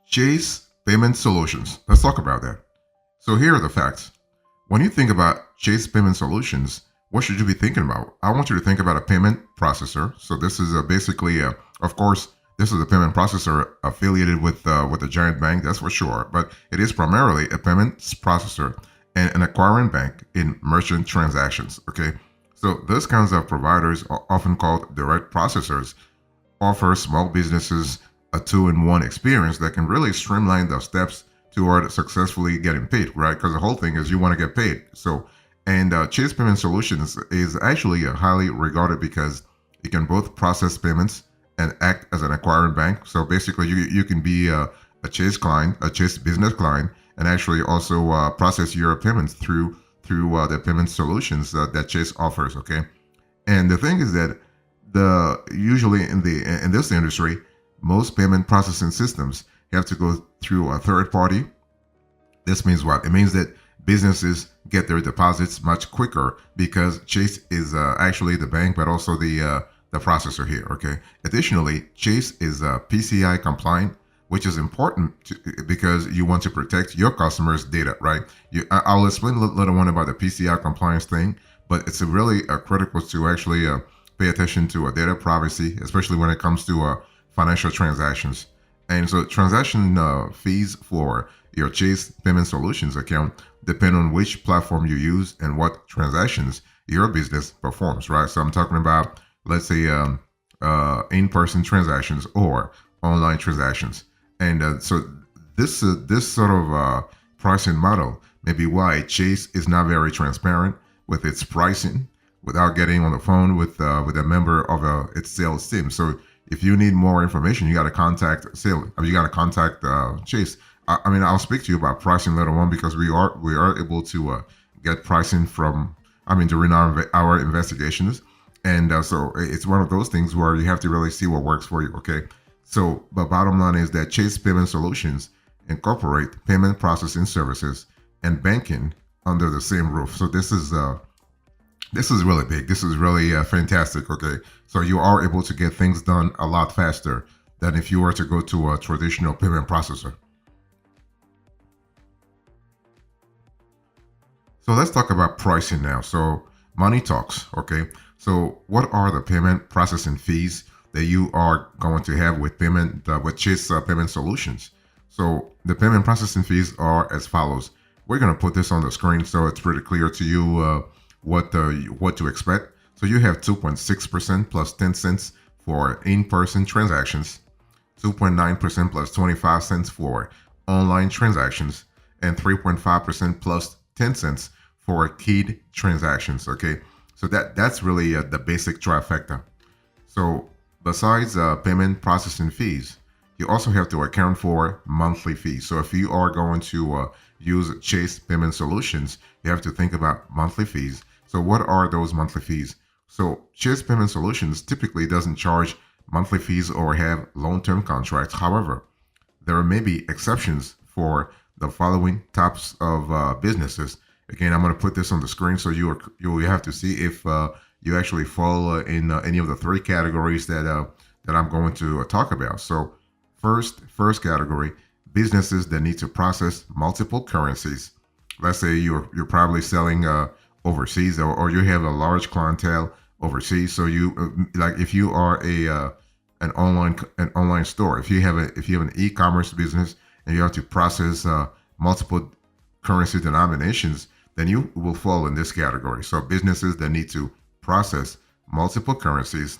Chase Payment Solutions. Let's talk about that. So here are the facts. When you think about Chase Payment Solutions, what should you be thinking about? I want you to think about a payment processor. So this is basically, of course, this is a payment processor affiliated with a giant bank, that's for sure. But it is primarily a payments processor and an acquiring bank in merchant transactions. Okay, so those kinds of providers are often called direct processors, offer small businesses a two-in-one experience that can really streamline the steps toward successfully getting paid, right? Because the whole thing is you want to get paid. So, and Chase Payment Solutions is actually highly regarded because it can both process payments and act as an acquiring bank. So basically, you can be a Chase client, a Chase business client, and actually also process your payments through the payment solutions that Chase offers. Okay, and the thing is that the usually in this industry, most payment processing systems have to go through a third party. This means what? It means that businesses get their deposits much quicker because Chase is actually the bank, but also the processor here. Okay. Additionally, Chase is PCI compliant, which is important because you want to protect your customers' data, right? I'll explain a little one about the PCI compliance thing, but it's really critical to actually pay attention to data privacy, especially when it comes to financial transactions. And so transaction fees for your Chase Payment Solutions account depend on which platform you use and what transactions your business performs, right? So I'm talking about, let's say, in-person transactions or online transactions. And so this sort of pricing model may be why Chase is not very transparent with its pricing without getting on the phone with a member of its sales team. So if you need more information, you got to contact Chase. I mean, I'll speak to you about pricing later on because we are able to get pricing from, I mean, during our investigations, and so it's one of those things where you have to really see what works for you. Okay, so the bottom line is that Chase Payment Solutions incorporate payment processing services and banking under the same roof. So this is really big. This is really fantastic. Okay, so you are able to get things done a lot faster than if you were to go to a traditional payment processor. So let's talk about pricing now. So money talks. Okay, so what are the payment processing fees that you are going to have with with Chase Payment Solutions? So the payment processing fees are as follows. We're going to put this on the screen so it's pretty clear to you what to expect. So you have 2.6% plus 10 cents for in-person transactions, 2.9% plus 25 cents for online transactions, and 3.5% plus 10 cents for keyed transactions. Okay, so that's really the basic trifecta. So besides payment processing fees, you also have to account for monthly fees. So if you are going to use Chase Payment Solutions, you have to think about monthly fees. So what are those monthly fees? So Chase Payment Solutions typically doesn't charge monthly fees or have long-term contracts. However, there may be exceptions for the following types of businesses. Again, I'm going to put this on the screen so you have to see if you actually fall in any of the three categories that I'm going to talk about. So first category, businesses that need to process multiple currencies. Let's say you're probably selling overseas, or you have a large clientele overseas. So you like if you are an online store, if you have an e-commerce business and you have to process multiple currency denominations, then you will fall in this category. So businesses that need to process multiple currencies,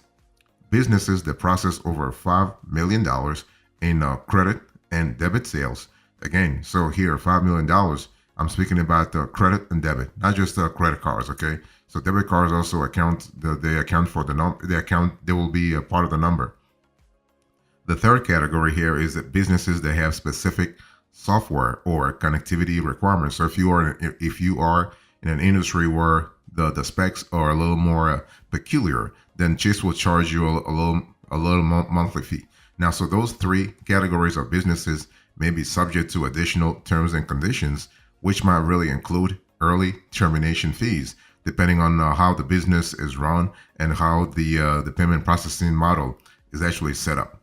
businesses that process over $5 million in credit and debit sales. Again, so here $5 million. I'm speaking about credit and debit, not just credit cards. Okay, so debit cards also they account for the number. They will be a part of the number. The third category here is that businesses that have specific software or connectivity requirements. So if you are in an industry where the specs are a little more peculiar, then Chase will charge you a little monthly fee. Now, so those three categories of businesses may be subject to additional terms and conditions, which might really include early termination fees, depending on how the business is run and how the payment processing model is actually set up.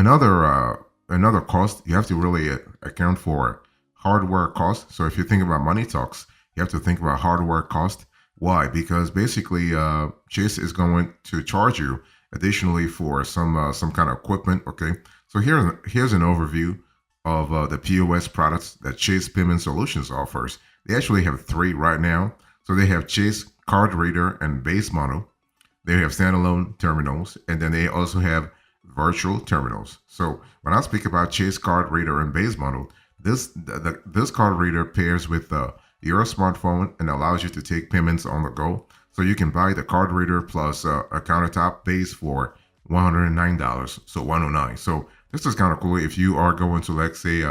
Another cost you have to really account for hardware cost. So if you think about money talks, you have to think about hardware cost. Why? Because basically, Chase is going to charge you additionally for some kind of equipment. Okay, so here's an overview of the POS products that Chase Payment Solutions offers. They actually have three right now. So they have Chase Card Reader and Base Model. They have standalone terminals, and then they also have virtual terminals. So when I speak about Chase Card Reader and Base Model, this card reader pairs with your smartphone and allows you to take payments on the go. So you can buy the card reader plus a countertop base for $109, so 109. So this is kind of cool if you are going to, let's say,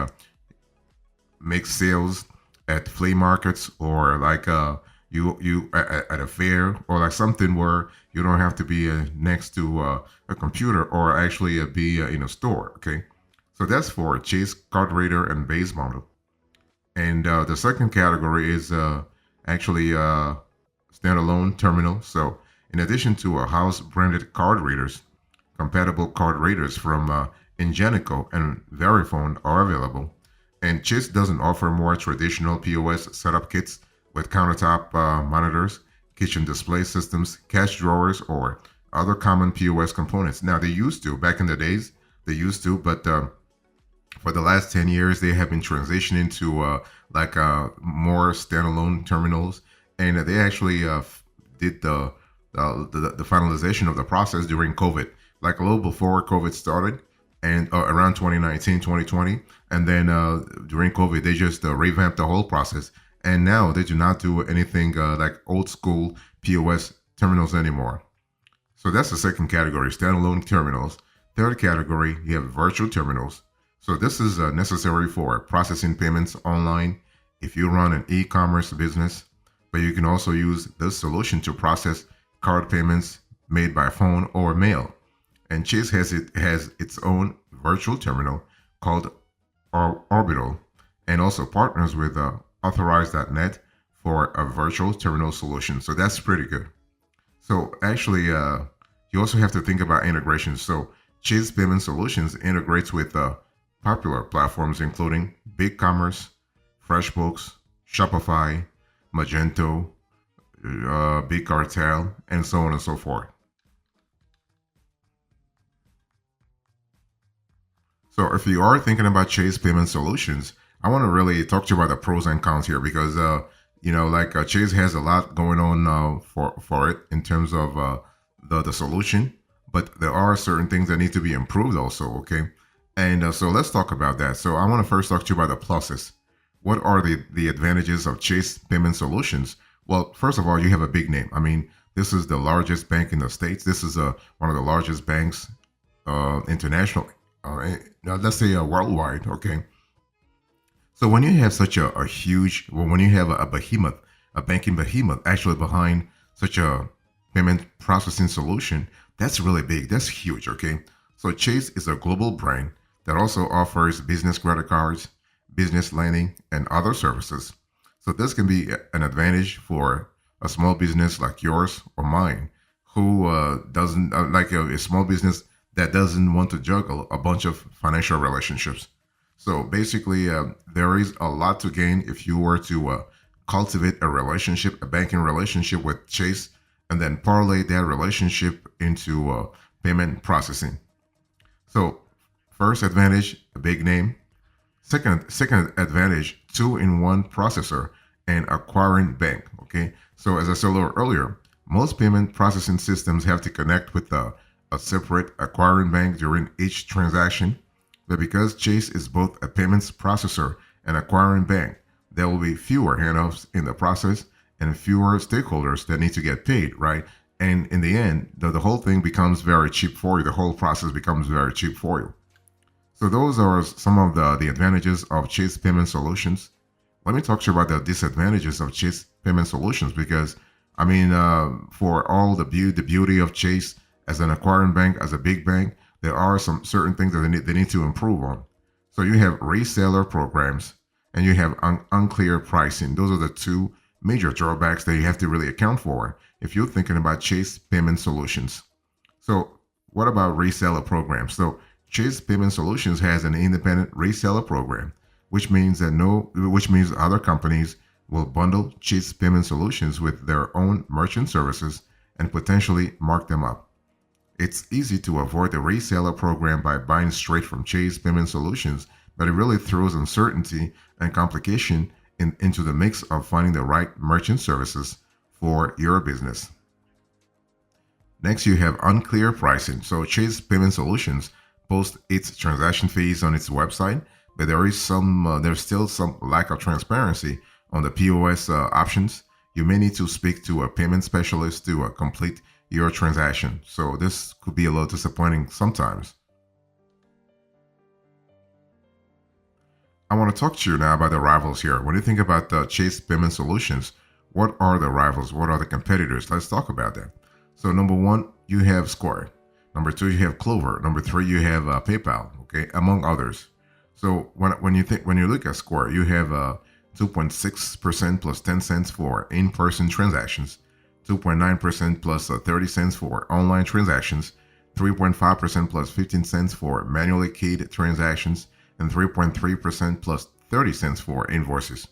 make sales at flea markets, or like at a fair, or like something where you don't have to be next to a computer, or actually be in a store. Okay, so that's for Chase Card Reader and Base Model. And the second category is actually standalone terminal. So in addition to house branded card readers, compatible card readers from Ingenico and Verifone are available. And Chase doesn't offer more traditional POS setup kits with countertop monitors, kitchen display systems, cash drawers, or other common POS components. Now, they used to, back in the days, they used to, but for the last 10 years, they have been transitioning to more standalone terminals. And they actually did the finalization of the process during COVID, like a little before COVID started, and around 2019, 2020. And then during COVID, they just revamped the whole process. And now they do not do anything like old school POS terminals anymore. So that's the second category, standalone terminals. Third category, you have virtual terminals. So this is necessary for processing payments online if you run an e-commerce business, but you can also use this solution to process card payments made by phone or mail. And Chase has its own virtual terminal called Orbital, and also partners with Authorize.net for a virtual terminal solution. So that's pretty good. So actually, you also have to think about integrations. So Chase Payment Solutions integrates with popular platforms including BigCommerce, FreshBooks, Shopify, Magento, Big Cartel, and so on and so forth. So if you are thinking about Chase Payment Solutions, I want to really talk to you about the pros and cons here, because Chase has a lot going on for it in terms of the solution, but there are certain things that need to be improved also. Okay, and so let's talk about that. So I want to first talk to you about the pluses. What are the advantages of Chase Payment Solutions? Well, first of all, you have a big name. I mean, this is the largest bank in the States. This is one of the largest banks internationally. Let's say worldwide. Okay. So when you have such a huge, well, when you have a behemoth, a banking behemoth actually behind such a payment processing solution, that's really big. That's huge. Okay. So Chase is a global brand that also offers business credit cards, business lending, and other services. So this can be an advantage for a small business like yours or mine, who doesn't like a small business that doesn't want to juggle a bunch of financial relationships. So basically, there is a lot to gain if you were to cultivate a relationship, a banking relationship with Chase, and then parlay that relationship into payment processing. So, first advantage, a big name. Second advantage, two-in-one processor and acquiring bank. Okay. So as I said a little earlier, most payment processing systems have to connect with a separate acquiring bank during each transaction. But because Chase is both a payments processor and acquiring bank, there will be fewer handoffs in the process and fewer stakeholders that need to get paid, right? And in the end, the whole thing becomes very cheap for you. The whole process becomes very cheap for you. So those are some of the advantages of Chase Payment Solutions. Let me talk to you about the disadvantages of Chase Payment Solutions, because I mean, for all the beauty of Chase as an acquiring bank, as a big bank, there are some certain things that they need to improve on. So you have reseller programs and you have unclear pricing. Those are the two major drawbacks that you have to really account for if you're thinking about Chase Payment Solutions. So what about reseller programs? So Chase Payment Solutions has an independent reseller program, which means other companies will bundle Chase Payment Solutions with their own merchant services and potentially mark them up. It's easy to avoid the reseller program by buying straight from Chase Payment Solutions, but it really throws uncertainty and complication into the mix of finding the right merchant services for your business. Next, you have unclear pricing. So Chase Payment Solutions posts its transaction fees on its website, but there's still some lack of transparency on the POS options. You may need to speak to a payment specialist to complete your transaction. So this could be a little disappointing sometimes. I want to talk to you now about the rivals here. When you think about the Chase Payment Solutions, what are the rivals? What are the competitors? Let's talk about that. So number one, you have Square. Number two, you have Clover. Number three, you have PayPal. Okay, among others. So when you look at Square, you have 2.6% plus 10 cents for in-person transactions, 2.9% plus 30 cents for online transactions, 3.5% plus 15 cents for manually keyed transactions, and 3.3% plus 30 cents for invoices.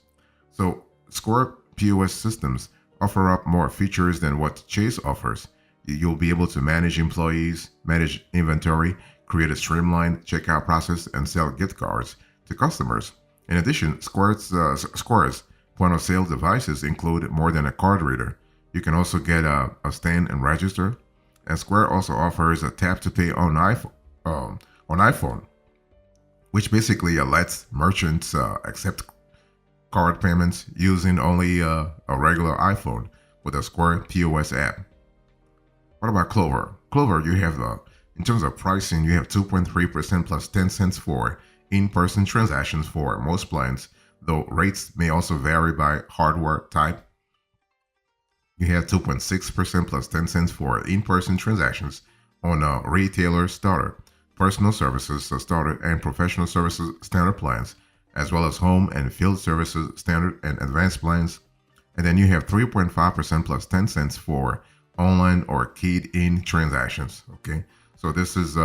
So Square POS systems offer up more features than what Chase offers. You'll be able to manage employees, manage inventory, create a streamlined checkout process, and sell gift cards to customers. In addition, Square's point of sale devices include more than a card reader. You can also get a stand and register. And Square also offers a tap to pay on iPhone, which basically lets merchants accept card payments using only a regular iPhone with a Square POS app. What about Clover? Clover, you have in terms of pricing, you have 2.3% plus 10 cents for in-person transactions for most plans, though rates may also vary by hardware type. You have 2.6% plus 10 cents for in-person transactions on retailer starter, personal services starter, and professional services standard plans, as well as home and field services standard and advanced plans. And then you have 3.5% plus 10 cents for online or keyed in transactions. Okay, so this is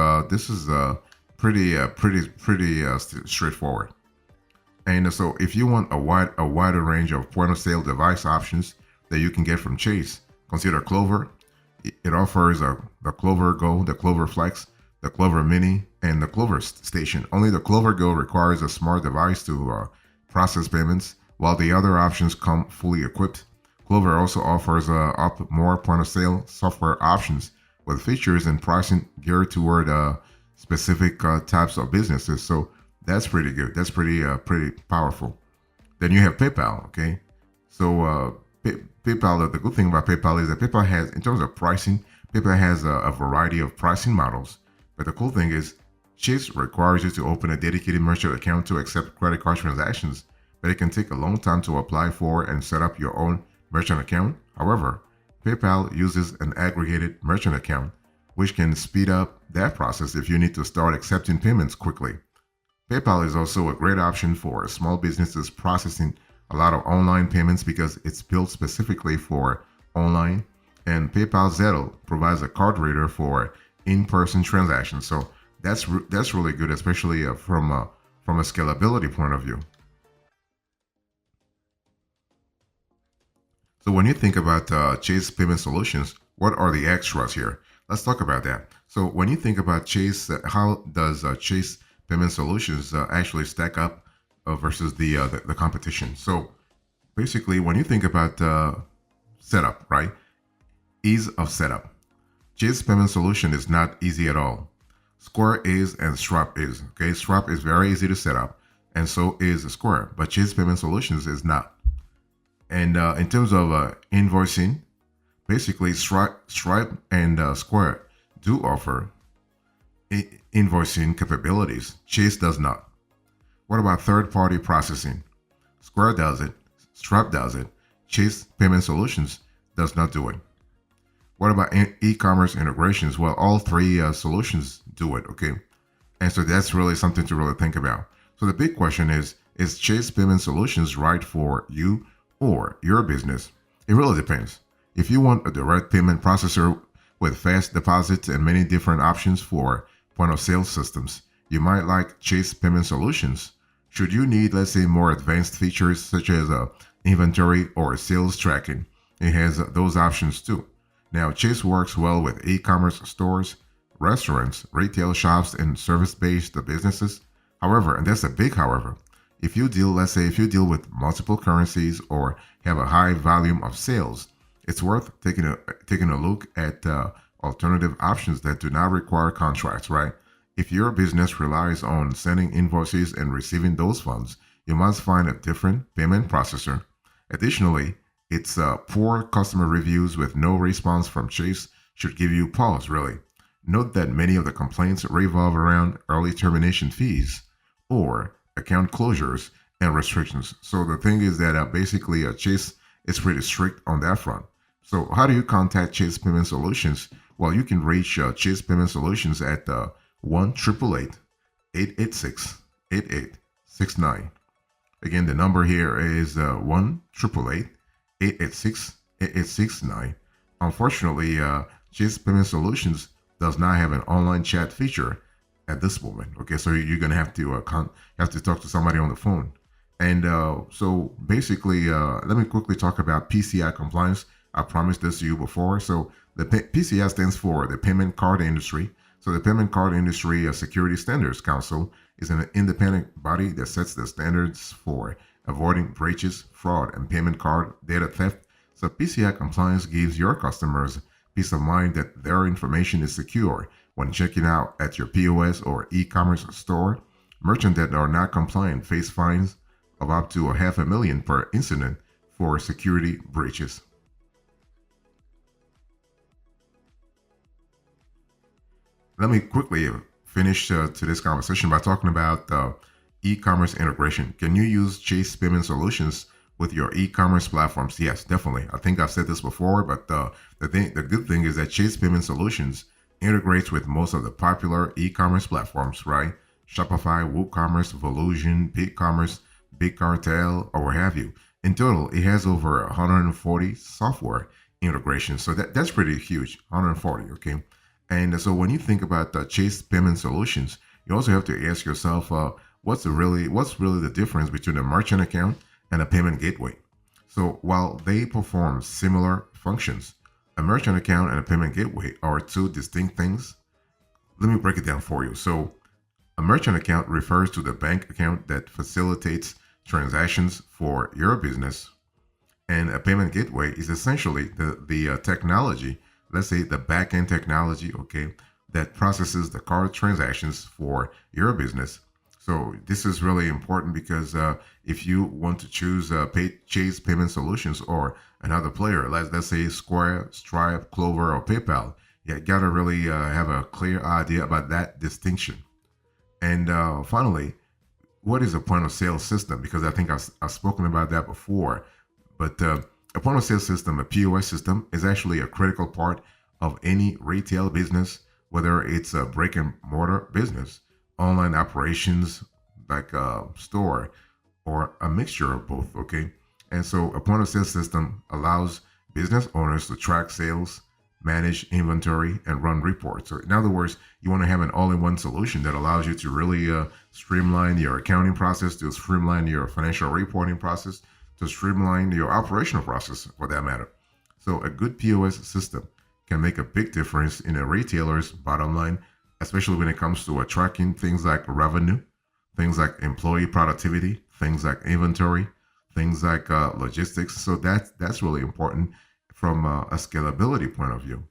pretty straightforward. And so if you want a wider range of point of sale device options that you can get from Chase, consider Clover. It offers the Clover Go, the Clover Flex, the Clover Mini, and the Clover Station. Only the Clover Go requires a smart device to process payments, while the other options come fully equipped. Clover also offers up more point-of-sale software options with features and pricing geared toward specific types of businesses. So that's pretty good. That's pretty powerful. Then you have PayPal. Okay, so PayPal. The good thing about PayPal is that PayPal has, in terms of pricing, PayPal has a variety of pricing models. But the cool thing is, Chase requires you to open a dedicated merchant account to accept credit card transactions, but it can take a long time to apply for and set up your own merchant account. However, PayPal uses an aggregated merchant account, which can speed up that process if you need to start accepting payments quickly. PayPal is also a great option for small businesses processing a lot of online payments because it's built specifically for online, and PayPal Zettle provides a card reader for in-person transactions. So that's really good, especially from a scalability point of view. So when you think about Chase Payment Solutions, what are the extras here? Let's talk about that. So when you think about Chase, how does Chase Payment Solutions actually stack up versus the competition? So basically, when you think about setup, right? Ease of setup. Chase Payment Solution is not easy at all. Square is and Stripe is. Okay, Stripe is very easy to set up, and so is Square. But Chase Payment Solutions is not. And in terms of invoicing, basically Stripe and Square do offer invoicing capabilities. Chase does not. What about third-party processing? Square does it. Stripe does it. Chase Payment Solutions does not do it. What about e-commerce integrations? Well, all three solutions do it, okay? And so that's really something to really think about. So the big question is Chase Payment Solutions right for you or your business? It really depends. If you want a direct payment processor with fast deposits and many different options for point of sale systems. You might like Chase Payment Solutions. Should you need, let's say, more advanced features such as inventory or sales tracking, it has those options too. Now, Chase works well with e-commerce stores, restaurants, retail shops, and service-based businesses. However, and that's a big however, if you deal, let's say, if you deal with multiple currencies or have a high volume of sales, it's worth taking a look at alternative options that do not require contracts, right? If your business relies on sending invoices and receiving those funds, you must find a different payment processor. Additionally, its poor customer reviews with no response from Chase should give you pause, really. Note that many of the complaints revolve around early termination fees or account closures and restrictions. So the thing is that basically Chase is pretty strict on that front. So how do you contact Chase Payment Solutions? Well, you can reach Chase Payment Solutions at 1-888-886-8869. Again, the number here is 1-888-886-8869. Unfortunately, Chase Payment Solutions does not have an online chat feature at this moment. Okay, so you're gonna have to have to talk to somebody on the phone. And so basically, let me quickly talk about PCI compliance. I promised this to you before. So the PCI stands for the Payment Card Industry. So the Payment Card Industry Security Standards Council is an independent body that sets the standards for avoiding breaches, fraud, and payment card data theft. So PCI compliance gives your customers peace of mind that their information is secure when checking out at your POS or e-commerce store. Merchants that are not compliant face fines of up to $500,000 per incident for security breaches. Let me quickly finish today's conversation by talking about e-commerce integration. Can you use Chase Payment Solutions with your e-commerce platforms? Yes, definitely. I think I've said this before, but the good thing is that Chase Payment Solutions integrates with most of the popular e-commerce platforms, right? Shopify, WooCommerce, Volusion, BigCommerce, BigCartel, or what have you. In total, it has over 140 software integrations. So that's pretty huge, 140, okay? And so when you think about the Chase Payment Solutions, you also have to ask yourself, what's really the difference between a merchant account and a payment gateway? So while they perform similar functions, a merchant account and a payment gateway are two distinct things. Let me break it down for you. So a merchant account refers to the bank account that facilitates transactions for your business, and a payment gateway is essentially the technology, let's say the back-end technology, okay, that processes the card transactions for your business. So this is really important because if you want to choose Chase Payment Solutions or another player, let's say Square, Stripe, Clover, or PayPal, you gotta really have a clear idea about that distinction. And finally, what is a point of sale system? Because I think I've spoken about that before. But a point of sale system, a POS system, is actually a critical part of any retail business, whether it's a brick and mortar business, online operations like a store, or a mixture of both, okay? And so a point of sale system allows business owners to track sales, manage inventory, and run reports. So in other words, you want to have an all-in-one solution that allows you to really streamline your accounting process, to streamline your financial reporting process, to streamline your operational process for that matter. So a good POS system can make a big difference in a retailer's bottom line, especially when it comes to tracking things like revenue, things like employee productivity, things like inventory, things like logistics. So that's really important from a scalability point of view.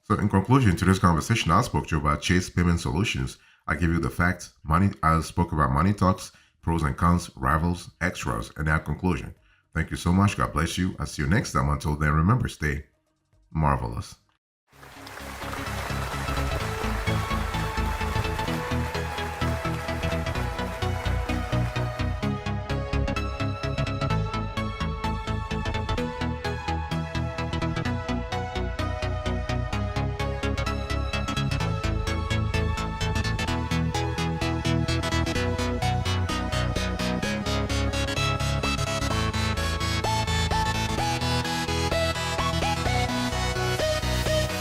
So in conclusion to this conversation, I spoke to you about Chase Payment Solutions. I give you the facts. I spoke about money talks, pros and cons, rivals, extras, and now conclusion. Thank you so much. God bless you. I'll see you next time. Until then, remember, stay marvelous.